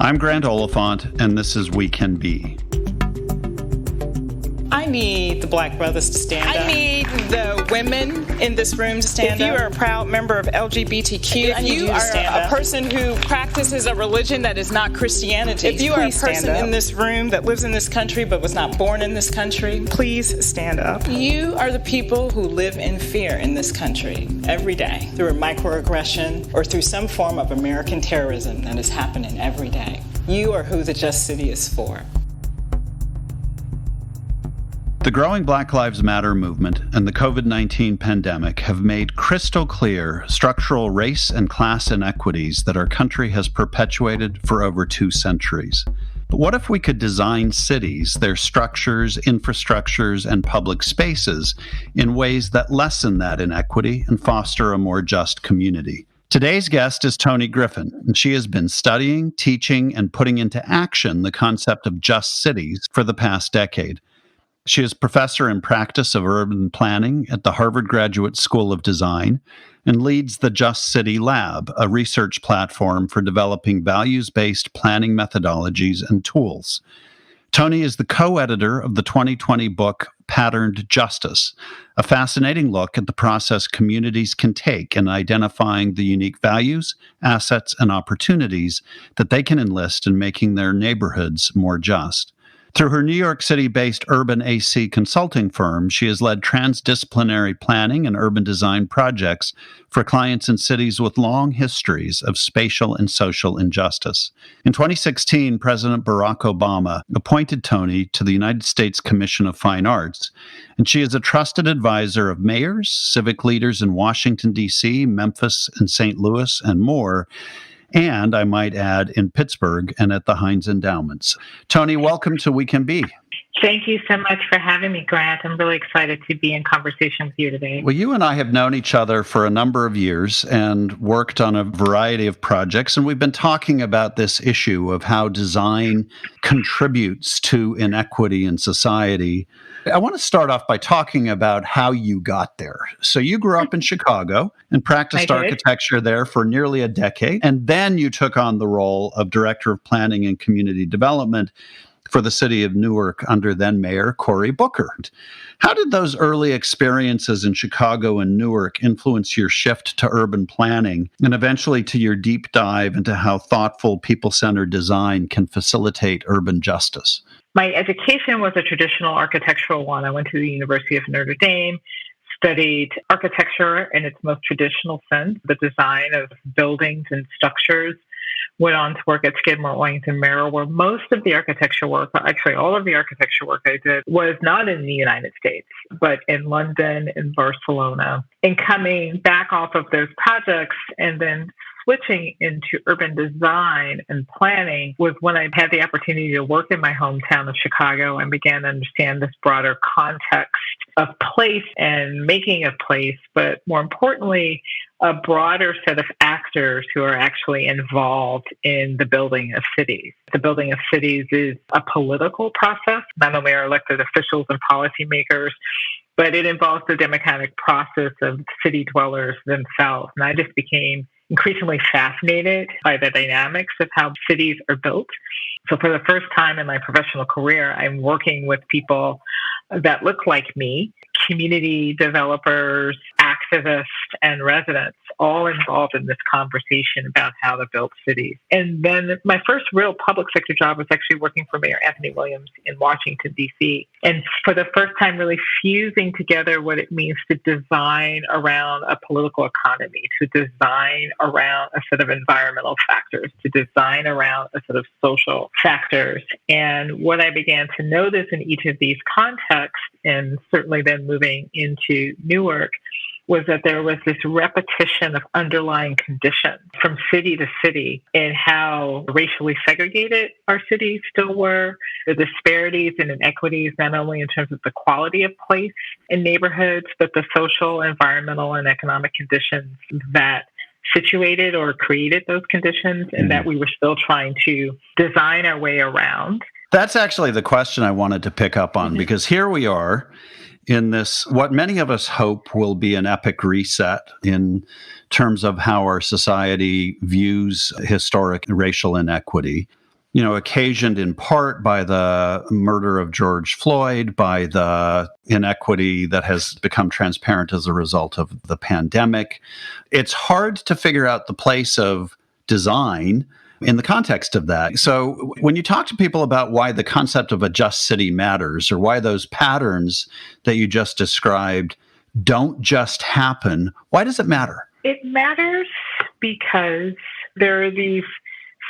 I'm Grant Oliphant, and this is We Can Be. I need the Black brothers to stand up. I need the women in this room to stand up. If you are a proud member of LGBTQ, if you are a person who practices a religion that is not Christianity, if you are a person in this room that lives in this country but was not born in this country, please stand up. You are the people who live in fear in this country every day through a microaggression or through some form of American terrorism that is happening every day. You are who the Just City is for. The growing Black Lives Matter movement and the COVID-19 pandemic have made crystal clear structural race and class inequities that our country has perpetuated for over 2 centuries. But what if we could design cities, their structures, infrastructures, and public spaces in ways that lessen that inequity and foster a more just community? Today's guest is Toni Griffin, and she has been studying, teaching, and putting into action the concept of just cities for the past decade. She is professor in practice of urban planning at the Harvard Graduate School of Design and leads the Just City Lab, a research platform for developing values-based planning methodologies and tools. Toni is the co-editor of the 2020 book Patterned Justice, a fascinating look at the process communities can take in identifying the unique values, assets, and opportunities that they can enlist in making their neighborhoods more just. Through her New York City-based UrbanAC consulting firm, she has led trans-disciplinary planning and urban design projects for clients in cities with long histories of spatial and social injustice. In 2016, President Barack Obama appointed Toni to the United States Commission of Fine Arts, and she is a trusted advisor of mayors, civic leaders in Washington, D.C., Memphis, and St. Louis, and more. And I might add, in Pittsburgh and at the Heinz Endowments. Toni, welcome to We Can Be. Thank you so much for having me, Grant. I'm really excited to be in conversation with you today. Well, you and I have known each other for a number of years and worked on a variety of projects, and we've been talking about this issue of how design contributes to inequity in society. I want to start off by talking about how you got there. So you grew up in Chicago and practiced architecture there for nearly a decade, and then you took on the role of Director of Planning and Community Development for the city of Newark under then Mayor Cory Booker. How did those early experiences in Chicago and Newark influence your shift to urban planning and eventually to your deep dive into how thoughtful, people-centered design can facilitate urban justice? My education was a traditional architectural one. I went to the University of Notre Dame, studied architecture in its most traditional sense, the design of buildings and structures. Went on to work at Skidmore, Wellington, Merrill, where most of the architecture work, actually all of the architecture work I did, was not in the United States, but in London and Barcelona. And coming back off of those projects and then switching into urban design and planning was when I had the opportunity to work in my hometown of Chicago and began to understand this broader context of place and making a place, but more importantly, a broader set of actors who are actually involved in the building of cities. The building of cities is a political process. Not only are elected officials and policymakers, but it involves the democratic process of city dwellers themselves. And I just became increasingly fascinated by the dynamics of how cities are built. So for the first time in my professional career, I'm working with people that look like me, community developers, activists, and residents, all involved in this conversation about how to build cities. And then my first real public sector job was actually working for Mayor Anthony Williams in Washington, D.C. And for the first time, really fusing together what it means to design around a political economy, to design around a set of environmental factors, to design around a set of social factors. And what I began to notice in each of these contexts, and certainly then moving into Newark, was that there was this repetition of underlying conditions from city to city in how racially segregated our cities still were, the disparities and inequities, not only in terms of the quality of place in neighborhoods, but the social, environmental, and economic conditions that situated or created those conditions, and that we were still trying to design our way around. That's actually the question I wanted to pick up on, because here we are in this, what many of us hope will be an epic reset in terms of how our society views historic racial inequity. occasioned in part by the murder of George Floyd, by the inequity that has become transparent as a result of the pandemic. It's hard to figure out the place of design in the context of that. So when you talk to people about why the concept of a just city matters, or why those patterns that you just described don't just happen, why does it matter? It matters because there are these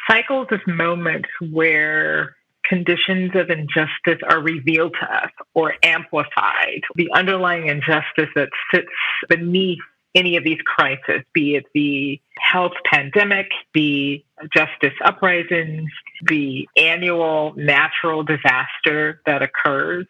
cycles of moments where conditions of injustice are revealed to us or amplified. The underlying injustice that sits beneath any of these crises, be it the health pandemic, the justice uprisings, the annual natural disaster that occurs.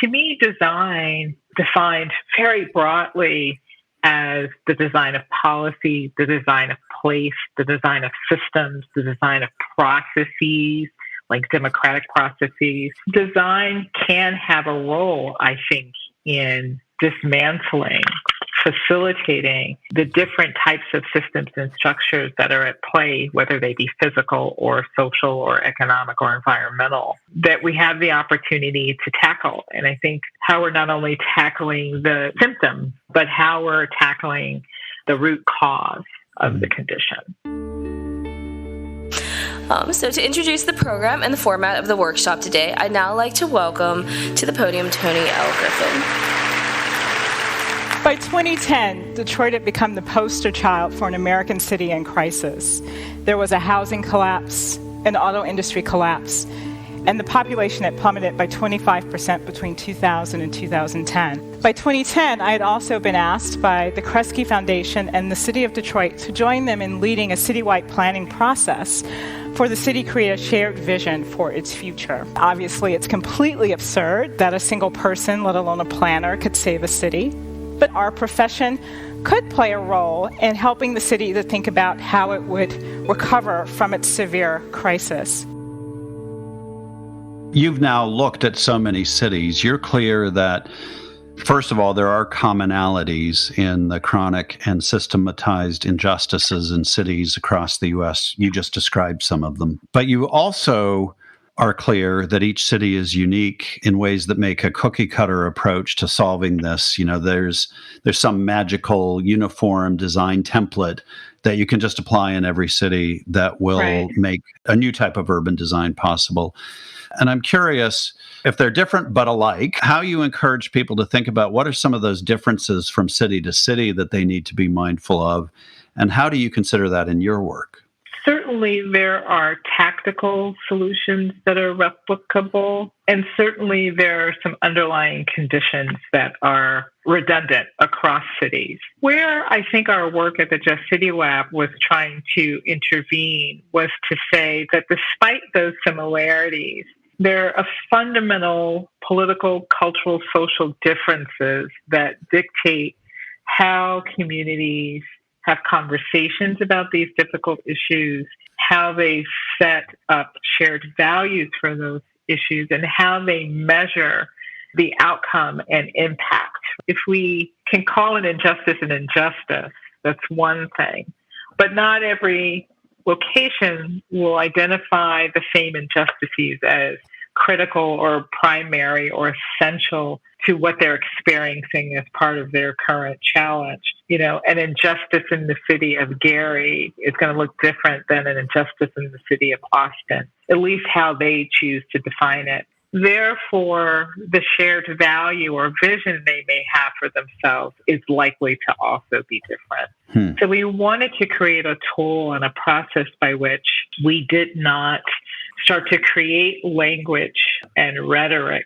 To me, design, defined very broadly as the design of policy, the design of place, the design of systems, the design of processes, like democratic processes. Design can have a role, I think, in dismantling, facilitating the different types of systems and structures that are at play, whether they be physical or social or economic or environmental, that we have the opportunity to tackle. And I think how we're not only tackling the symptom, but how we're tackling the root cause of the condition. So to introduce the program and the format of the workshop today, I'd now like to welcome to the podium Toni L. Griffin. By 2010, Detroit had become the poster child for an American city in crisis. There was a housing collapse, an auto industry collapse, and the population had plummeted by 25% between 2000 and 2010. By 2010, I had also been asked by the Kresge Foundation and the City of Detroit to join them in leading a citywide planning process for the city to create a shared vision for its future. Obviously, it's completely absurd that a single person, let alone a planner, could save a city. But our profession could play a role in helping the city to think about how it would recover from its severe crisis. You've now looked at so many cities. You're clear that, first of all, there are commonalities in the chronic and systematized injustices in cities across the U.S. You just described some of them. But you also are clear that each city is unique in ways that make a cookie-cutter approach to solving this. There's some magical uniform design template that you can just apply in every city that will make a new type of urban design possible. And I'm curious, if they're different but alike, how you encourage people to think about what are some of those differences from city to city that they need to be mindful of, and how do you consider that in your work? Certainly, there are tactical solutions that are replicable, and certainly there are some underlying conditions that are redundant across cities. Where I think our work at the Just City Lab was trying to intervene was to say that despite those similarities, there are fundamental political, cultural, social differences that dictate how communities have conversations about these difficult issues, how they set up shared values for those issues, and how they measure the outcome and impact. If we can call an injustice an injustice, that's one thing. But not every location will identify the same injustices as critical or primary or essential to what they're experiencing as part of their current challenge. An injustice in the city of Gary is going to look different than an injustice in the city of Austin, at least how they choose to define it. Therefore, the shared value or vision they may have for themselves is likely to also be different. So we wanted to create a tool and a process by which we did not start to create language and rhetoric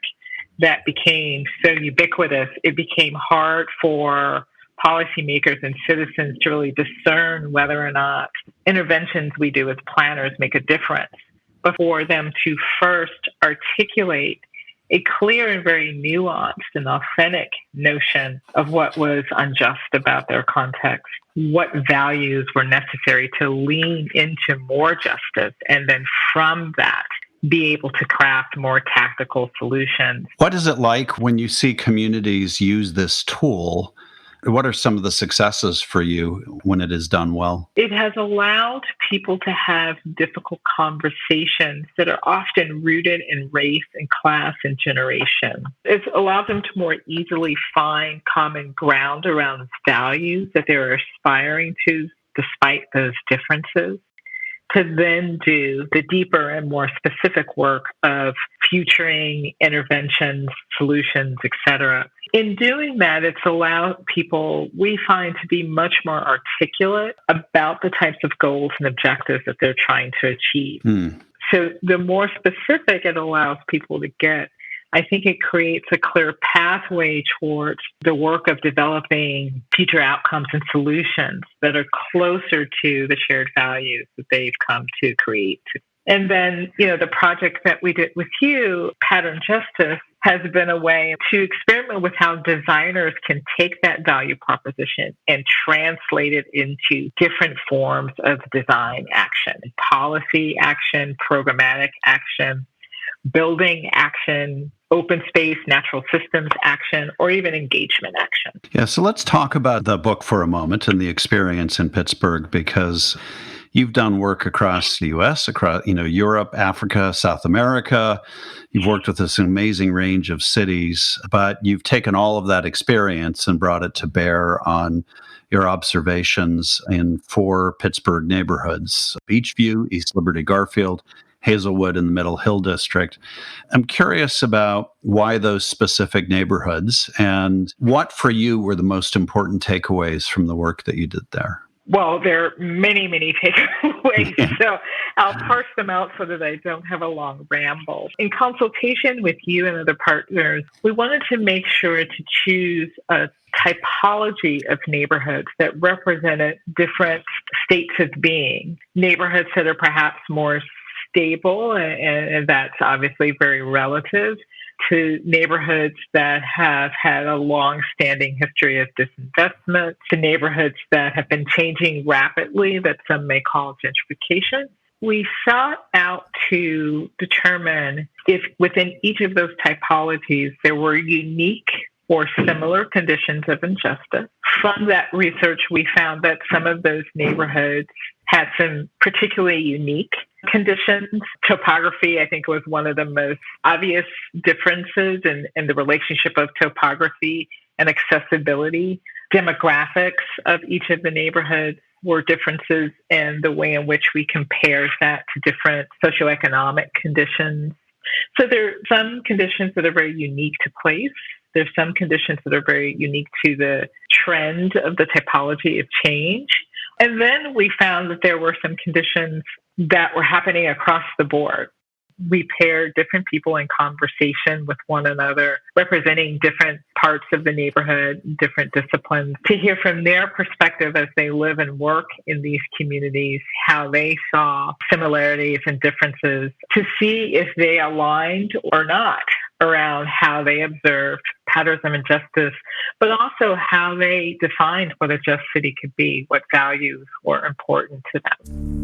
that became so ubiquitous, it became hard for policymakers and citizens to really discern whether or not interventions we do as planners make a difference, but for them to first articulate a clear and very nuanced and authentic notion of what was unjust about their context, what values were necessary to lean into more justice, and then from that, be able to craft more tactical solutions. What is it like when you see communities use this tool What are some of the successes for you when it is done well? It has allowed people to have difficult conversations that are often rooted in race and class and generation. It's allowed them to more easily find common ground around values that they're aspiring to despite those differences, to then do the deeper and more specific work of futuring interventions, solutions, etc. In doing that, it's allowed people, we find, to be much more articulate about the types of goals and objectives that they're trying to achieve. So the more specific it allows people to get, I think it creates a clear pathway towards the work of developing future outcomes and solutions that are closer to the shared values that they've come to create. And then, the project that we did with you, Pattern Justice, has been a way to experiment with how designers can take that value proposition and translate it into different forms of design action, policy action, programmatic action, building action, open space, natural systems action, or even engagement action. Yeah, so let's talk about the book for a moment and the experience in Pittsburgh, because you've done work across the U.S., across Europe, Africa, South America. You've worked with this amazing range of cities, but you've taken all of that experience and brought it to bear on your observations in 4 Pittsburgh neighborhoods: Beachview, East Liberty, Garfield, Hazelwood, and the Middle Hill District. I'm curious about why those specific neighborhoods and what for you were the most important takeaways from the work that you did there. Well, there are many, many takeaways, so I'll parse them out so that I don't have a long ramble. In consultation with you and other partners, we wanted to make sure to choose a typology of neighborhoods that represented different states of being, neighborhoods that are perhaps more stable, and that's obviously very relative, to neighborhoods that have had a long-standing history of disinvestment, to neighborhoods that have been changing rapidly that some may call gentrification. We sought out to determine if within each of those typologies there were unique or similar conditions of injustice. From that research, we found that some of those neighborhoods had some particularly unique conditions. Topography, I think, was one of the most obvious differences in the relationship of topography and accessibility. Demographics of each of the neighborhoods were differences in the way in which we compared that to different socioeconomic conditions. So there are some conditions that are very unique to place. There's some conditions that are very unique to the trend of the typology of change. And then we found that there were some conditions that were happening across the board. We paired different people in conversation with one another, representing different parts of the neighborhood, different disciplines, to hear from their perspective as they live and work in these communities, how they saw similarities and differences, to see if they aligned or not around how they observed patterns of injustice, but also how they defined what a just city could be, what values were important to them.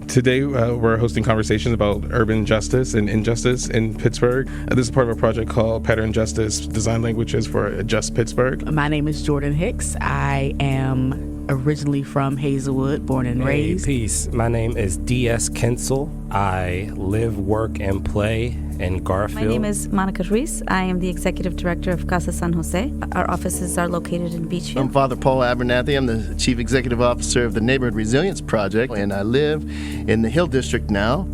Today, we're hosting conversations about urban justice and injustice in Pittsburgh. This is part of a project called Pattern Justice, Design Languages for a Just Pittsburgh. My name is Jordan Hicks. I am originally from Hazelwood, born and raised. Peace. My name is D.S. Kensel. I live, work, and play in Garfield. My name is Monica Ruiz. I am the executive director of Casa San Jose. Our offices are located in Beachview. I'm Father Paul Abernathy. I'm the chief executive officer of the Neighborhood Resilience Project, and I live in the Hill District now.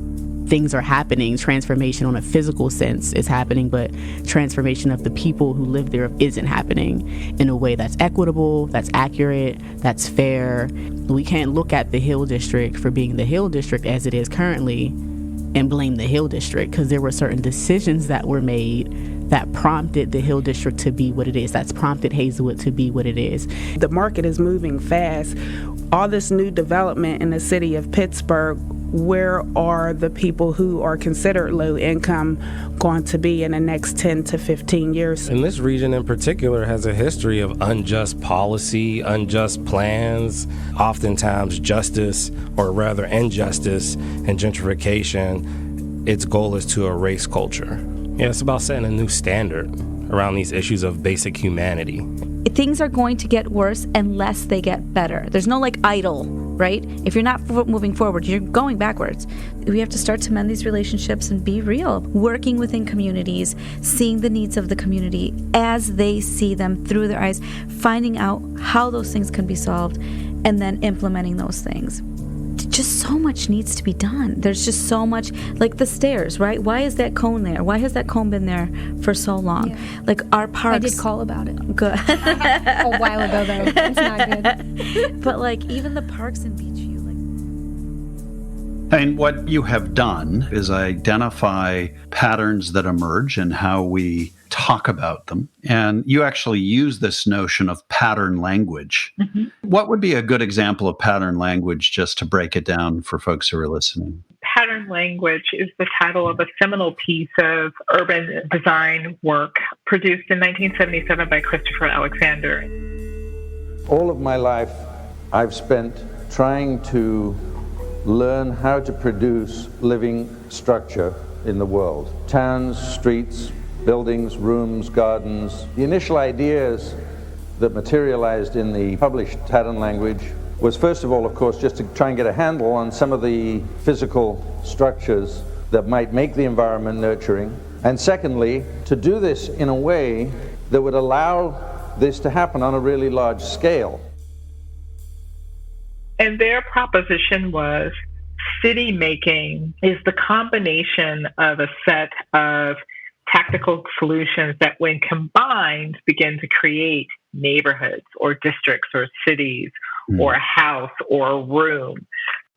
Things are happening. Transformation on a physical sense is happening, but transformation of the people who live there isn't happening in a way that's equitable, that's accurate, that's fair. We can't look at the Hill District for being the Hill District as it is currently and blame the Hill District, because there were certain decisions that were made that prompted the Hill District to be what it is, that's prompted Hazelwood to be what it is. The market is moving fast. All this new development in the city of Pittsburgh, where are the people who are considered low income going to be in the next 10 to 15 years? And this region in particular has a history of unjust policy, unjust plans, oftentimes justice, or rather injustice and gentrification. Its goal is to erase culture. Yeah, it's about setting a new standard around these issues of basic humanity. things are going to get worse unless they get better. There's no like idle, right? If you're not moving forward, you're going backwards. We have to start to mend these relationships and be real, working within communities, seeing the needs of the community as they see them through their eyes, finding out how those things can be solved, and then implementing those things. Just so much needs to be done. There's just so much, like the stairs, right? Why is that cone there? Why has that cone been there for so long? Yeah. Like our parks. I did call about it. Good. A while ago, though. It's not good. But like even the parks in Beachview, And what you have done is identify patterns that emerge and how we talk about them. And you actually use this notion of pattern language. Mm-hmm. What would be a good example of pattern language, just to break it down for folks who are listening? Pattern language is the title of a seminal piece of urban design work produced in 1977 by Christopher Alexander. All of my life, I've spent trying to learn how to produce living structure in the world. Towns, streets, buildings, rooms, gardens. The initial ideas that materialized in the published pattern language was, first of all, of course, just to try and get a handle on some of the physical structures that might make the environment nurturing. And secondly, to do this in a way that would allow this to happen on a really large scale. And their proposition was city making is the combination of a set of tactical solutions that, when combined, begin to create neighborhoods or districts or cities or a house or a room.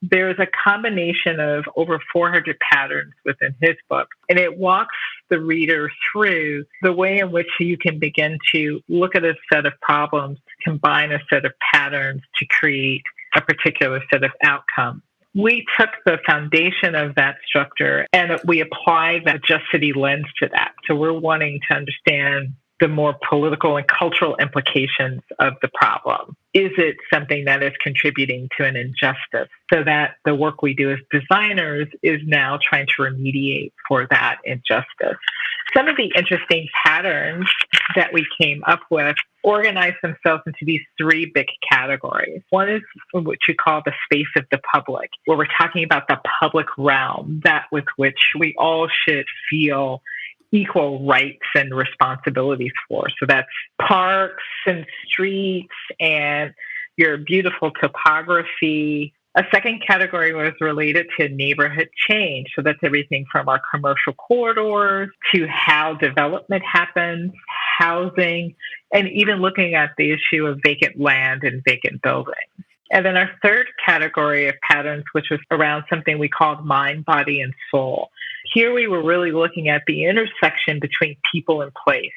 There's a combination of over 400 patterns within his book, and it walks the reader through the way in which you can begin to look at a set of problems, combine a set of patterns to create a particular set of outcomes. We took the foundation of that structure and we applied that Just City lens to that. So we're wanting to understand the more political and cultural implications of the problem. Is it something that is contributing to an injustice? So that the work we do as designers is now trying to remediate for that injustice. Some of the interesting patterns that we came up with organize themselves into these three big categories. One is what you call the space of the public, where we're talking about the public realm, that with which we all should feel equal rights and responsibilities for. So that's parks and streets and your beautiful topography. A second category was related to neighborhood change. So that's everything from our commercial corridors to how development happens, housing, and even looking at the issue of vacant land and vacant buildings. And then our third category of patterns, which was around something we called mind, body, and soul. Here we were really looking at the intersection between people and place,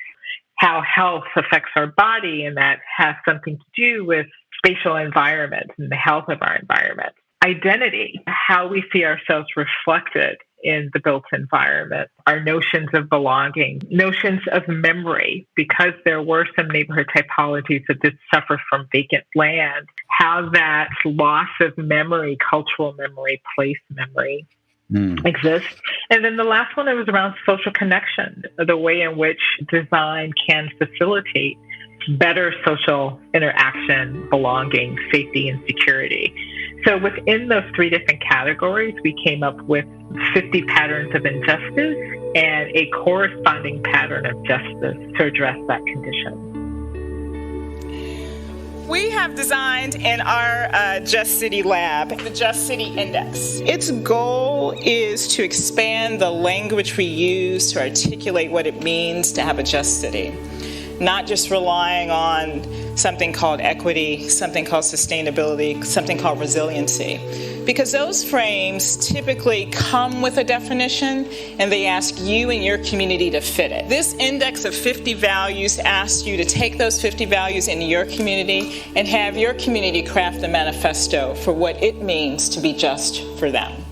how health affects our body, and that has something to do with spatial environment and the health of our environment. Identity, how we see ourselves reflected in the built environment, our notions of belonging, notions of memory, because there were some neighborhood typologies that did suffer from vacant land, how that loss of memory, cultural memory, place memory, exists. And then the last one, it was around social connection, the way in which design can facilitate better social interaction, belonging, safety, and security. So within those three different categories, we came up with 50 patterns of injustice and a corresponding pattern of justice to address that condition. We have designed in our Just City lab the Just City Index. Its goal is to expand the language we use to articulate what it means to have a just city, not just relying on something called equity, something called sustainability, something called resiliency. Because those frames typically come with a definition and they ask you and your community to fit it. This index of 50 values asks you to take those 50 values into your community and have your community craft the manifesto for what it means to be just for them.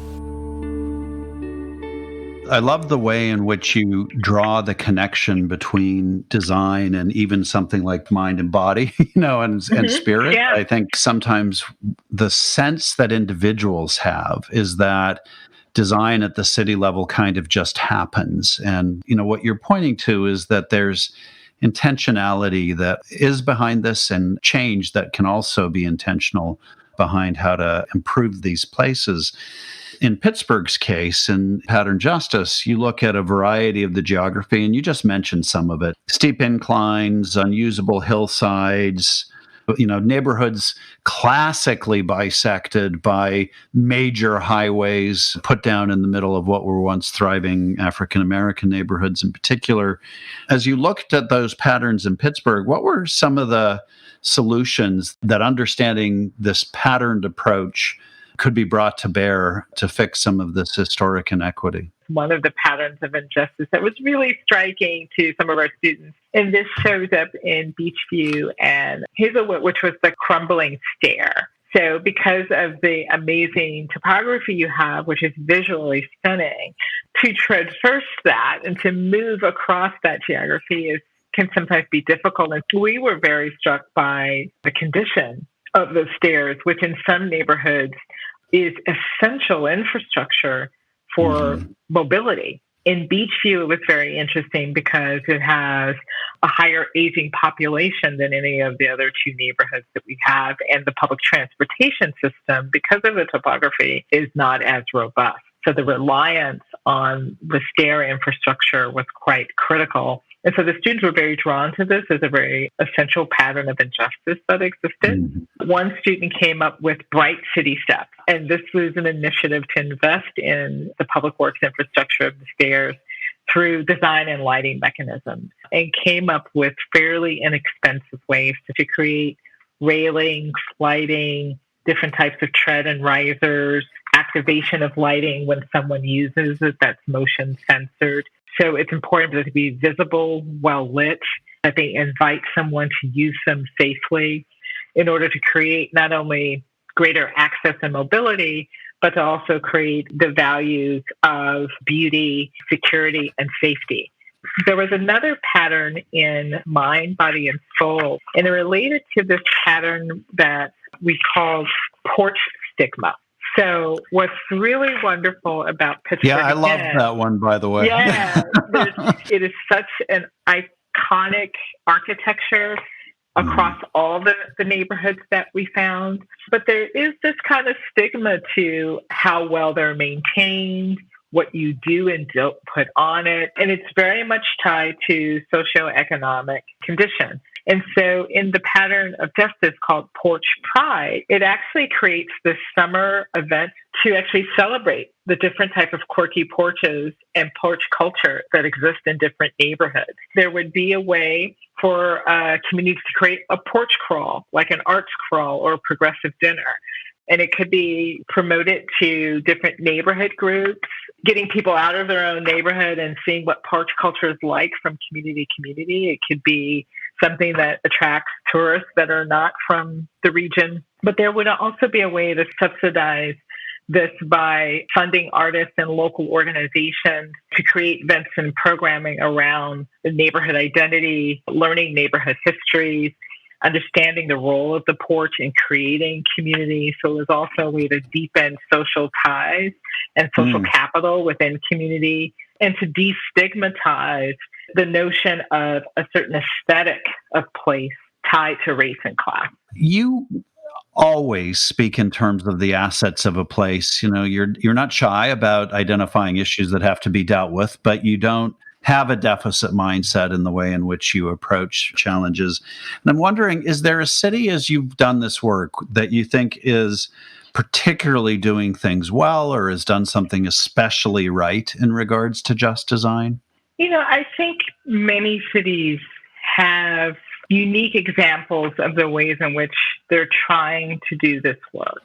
I love the way in which you draw the connection between design and even something like mind and body, and spirit. Yeah. I think sometimes the sense that individuals have is that design at the city level kind of just happens. And, what you're pointing to is that there's intentionality that is behind this and change that can also be intentional behind how to improve these places. In Pittsburgh's case, in pattern justice, you look at a variety of the geography, and you just mentioned some of it. Steep inclines, unusable hillsides, neighborhoods classically bisected by major highways put down in the middle of what were once thriving African-American neighborhoods in particular. As you looked at those patterns in Pittsburgh, what were some of the solutions that understanding this patterned approach could be brought to bear to fix some of this historic inequity? One of the patterns of injustice that was really striking to some of our students, and this shows up in Beachview and Hazelwood, which was the crumbling stair. So because of the amazing topography you have, which is visually stunning, to traverse that and to move across that geography can sometimes be difficult. And we were very struck by the condition of the stairs, which in some neighborhoods is essential infrastructure for mobility. In Beachview, it was very interesting because it has a higher aging population than any of the other two neighborhoods that we have, and the public transportation system, because of the topography, is not as robust. So the reliance on the stair infrastructure was quite critical. And so the students were very drawn to this as a very essential pattern of injustice that existed. One student came up with Bright City Steps, and this was an initiative to invest in the public works infrastructure of the stairs through design and lighting mechanisms, and came up with fairly inexpensive ways to create railings, lighting, different types of tread and risers, activation of lighting when someone uses it that's motion censored. So it's important that it be visible, well lit, that they invite someone to use them safely in order to create not only greater access and mobility, but to also create the values of beauty, security, and safety. There was another pattern in Mind, Body, and Soul, and it related to this pattern that we call porch stigma. So what's really wonderful about Pittsburgh... Yeah, I love that one, by the way. Yeah, it is such an iconic architecture across all the neighborhoods that we found. But there is this kind of stigma to how well they're maintained, what you do and don't put on it. And it's very much tied to socioeconomic conditions. And so in the pattern of justice called Porch Pride, it actually creates this summer event to actually celebrate the different type of quirky porches and porch culture that exist in different neighborhoods. There would be a way for communities to create a porch crawl, like an arts crawl or a progressive dinner. And it could be promoted to different neighborhood groups, getting people out of their own neighborhood and seeing what porch culture is like from community to community. It could be something that attracts tourists that are not from the region. But there would also be a way to subsidize this by funding artists and local organizations to create events and programming around the neighborhood identity, learning neighborhood histories, understanding the role of the porch in creating community. So it was also a way to deepen social ties and social capital within community, and to destigmatize the notion of a certain aesthetic of place tied to race and class. You always speak in terms of the assets of a place. You know, you're not shy about identifying issues that have to be dealt with, but you don't have a deficit mindset in the way in which you approach challenges. And I'm wondering, is there a city, as you've done this work, that you think is particularly doing things well or has done something especially right in regards to just design? You know, I think many cities have unique examples of the ways in which they're trying to do this work.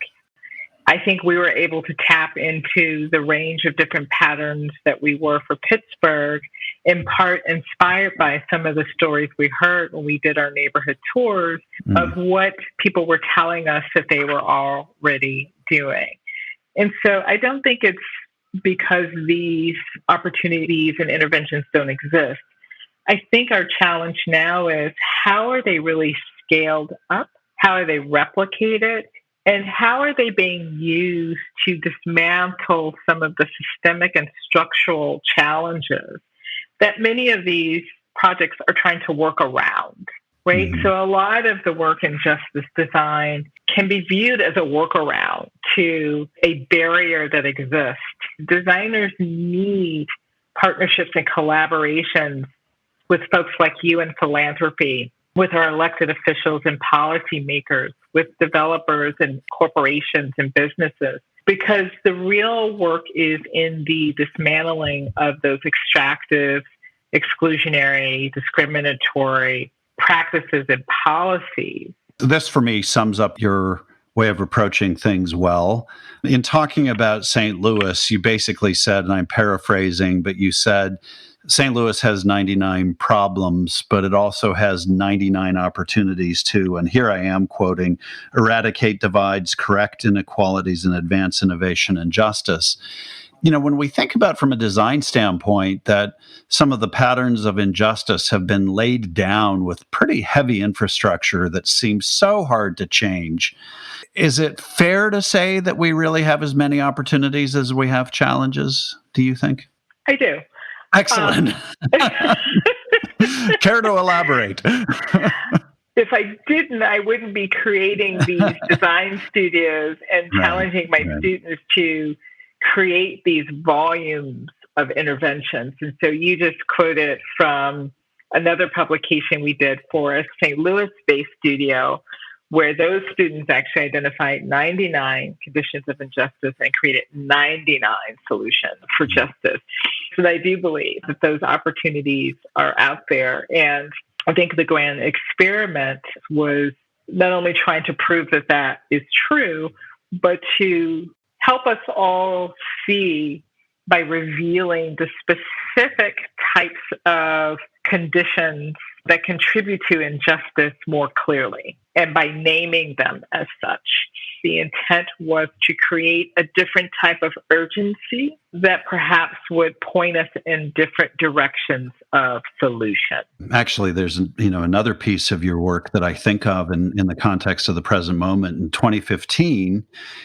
I think we were able to tap into the range of different patterns that we were for Pittsburgh, in part inspired by some of the stories we heard when we did our neighborhood tours of what people were telling us that they were already doing. And so I don't think it's because these opportunities and interventions don't exist. I think our challenge now is, how are they really scaled up? How are they replicated? And how are they being used to dismantle some of the systemic and structural challenges that many of these projects are trying to work around, right? Mm-hmm. So a lot of the work in justice design can be viewed as a workaround to a barrier that exists. Designers need partnerships and collaborations with folks like you in philanthropy, with our elected officials and policymakers, with developers and corporations and businesses, because the real work is in the dismantling of those extractive, exclusionary, discriminatory practices and policies. This, for me, sums up your way of approaching things well. In talking about St. Louis, you basically said, and I'm paraphrasing, but you said, St. Louis has 99 problems, but it also has 99 opportunities too. And here I am quoting, eradicate divides, correct inequalities, and advance innovation and justice. You know, when we think about from a design standpoint that some of the patterns of injustice have been laid down with pretty heavy infrastructure that seems so hard to change, is it fair to say that we really have as many opportunities as we have challenges, do you think? I do. Excellent. Care to elaborate? If I didn't, I wouldn't be creating these design studios and challenging my students to create these volumes of interventions. And so you just quoted from another publication we did for a St. Louis-based studio, where those students actually identified 99 conditions of injustice and created 99 solutions for justice. So I do believe that those opportunities are out there. And I think the grand experiment was not only trying to prove that that is true, but to help us all see by revealing the specific types of conditions that contribute to injustice more clearly, and by naming them as such. The intent was to create a different type of urgency that perhaps would point us in different directions of solution. Actually, there's another piece of your work that I think of in the context of the present moment. In 2015,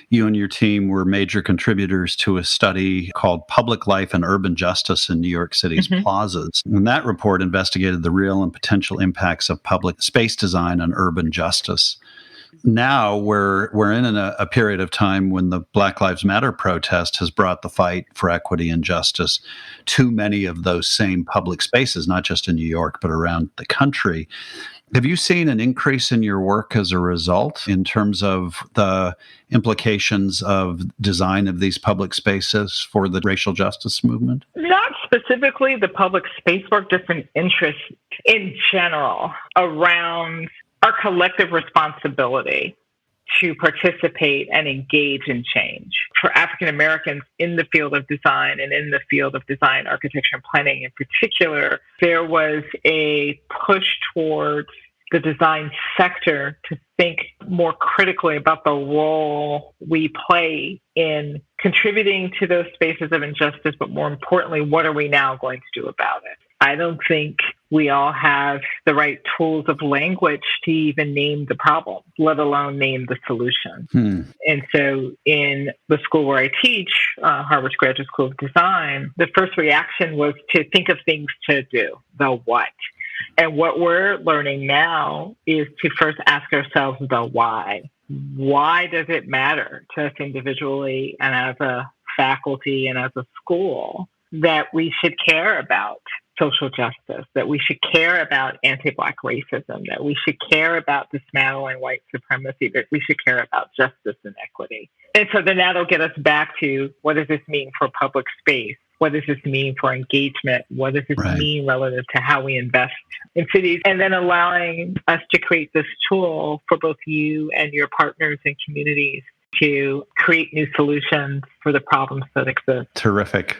you and your team were major contributors to a study called Public Life and Urban Justice in New York City's Plazas. And that report investigated the real and potential impacts of public space design on urban justice. Now we're in a period of time when the Black Lives Matter protest has brought the fight for equity and justice to many of those same public spaces, not just in New York, but around the country. Have you seen an increase in your work as a result in terms of the implications of design of these public spaces for the racial justice movement? Not specifically the public space work, just an interest in general around our collective responsibility to participate and engage in change. For African Americans in the field of design and in the field of design, architecture, and planning in particular, there was a push towards the design sector to think more critically about the role we play in contributing to those spaces of injustice, but more importantly, what are we now going to do about it? I don't think we all have the right tools of language to even name the problem, let alone name the solution. And so in the school where I teach, Harvard's Graduate School of Design, the first reaction was to think of things to do, the what. And what we're learning now is to first ask ourselves the why. Why does it matter to us individually and as a faculty and as a school that we should care about social justice, that we should care about anti-Black racism, that we should care about dismantling white supremacy, that we should care about justice and equity? And so then that'll get us back to, what does this mean for public space? What does this mean for engagement? What does this mean relative to how we invest in cities? And then allowing us to create this tool for both you and your partners and communities to create new solutions for the problems that exist. Terrific.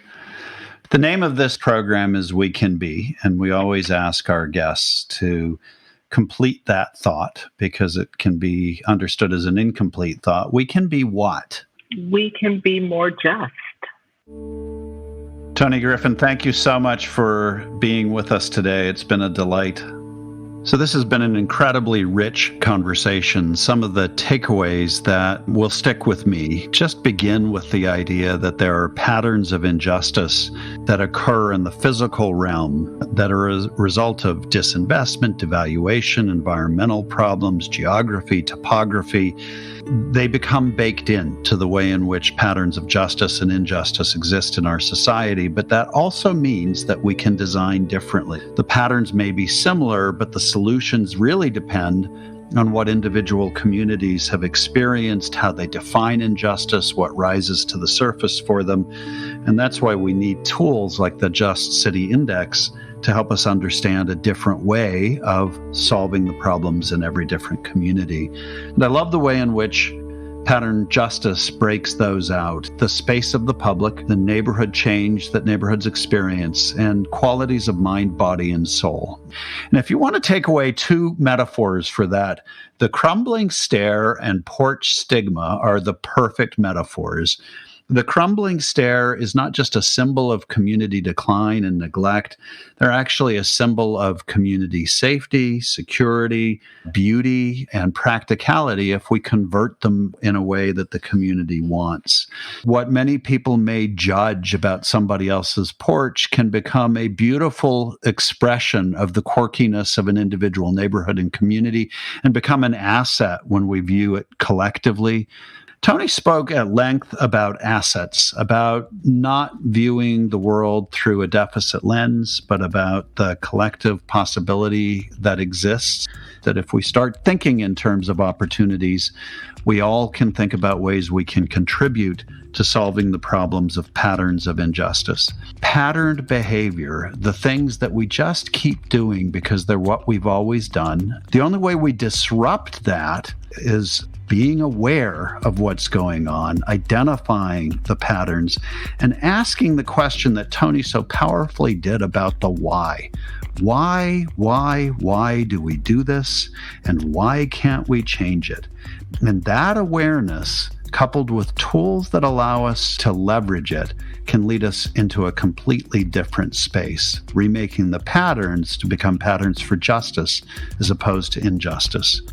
The name of this program is We Can Be, and we always ask our guests to complete that thought because it can be understood as an incomplete thought. We can be what? We can be more just. Toni Griffin, thank you so much for being with us today. It's been a delight. So this has been an incredibly rich conversation. Some of the takeaways that will stick with me just begin with the idea that there are patterns of injustice that occur in the physical realm that are a result of disinvestment, devaluation, environmental problems, geography, topography. They become baked into the way in which patterns of justice and injustice exist in our society, but that also means that we can design differently. The patterns may be similar, but the solutions really depend on what individual communities have experienced, how they define injustice, what rises to the surface for them. And that's why we need tools like the Just City Index to help us understand a different way of solving the problems in every different community. And I love the way in which pattern justice breaks those out. The space of the public, the neighborhood change that neighborhoods experience, and qualities of mind, body, and soul. And if you want to take away two metaphors for that, the crumbling stair and porch stigma are the perfect metaphors. The crumbling stair is not just a symbol of community decline and neglect. They're actually a symbol of community safety, security, beauty, and practicality if we convert them in a way that the community wants. What many people may judge about somebody else's porch can become a beautiful expression of the quirkiness of an individual neighborhood and community and become an asset when we view it collectively. Toni spoke at length about assets, about not viewing the world through a deficit lens, but about the collective possibility that exists, that if we start thinking in terms of opportunities, we all can think about ways we can contribute to solving the problems of patterns of injustice. Patterned behavior, the things that we just keep doing because they're what we've always done, the only way we disrupt that is being aware of what's going on, identifying the patterns, and asking the question that Toni so powerfully did about the why. Why do we do this? And why can't we change it? And that awareness, coupled with tools that allow us to leverage it, can lead us into a completely different space, remaking the patterns to become patterns for justice as opposed to injustice.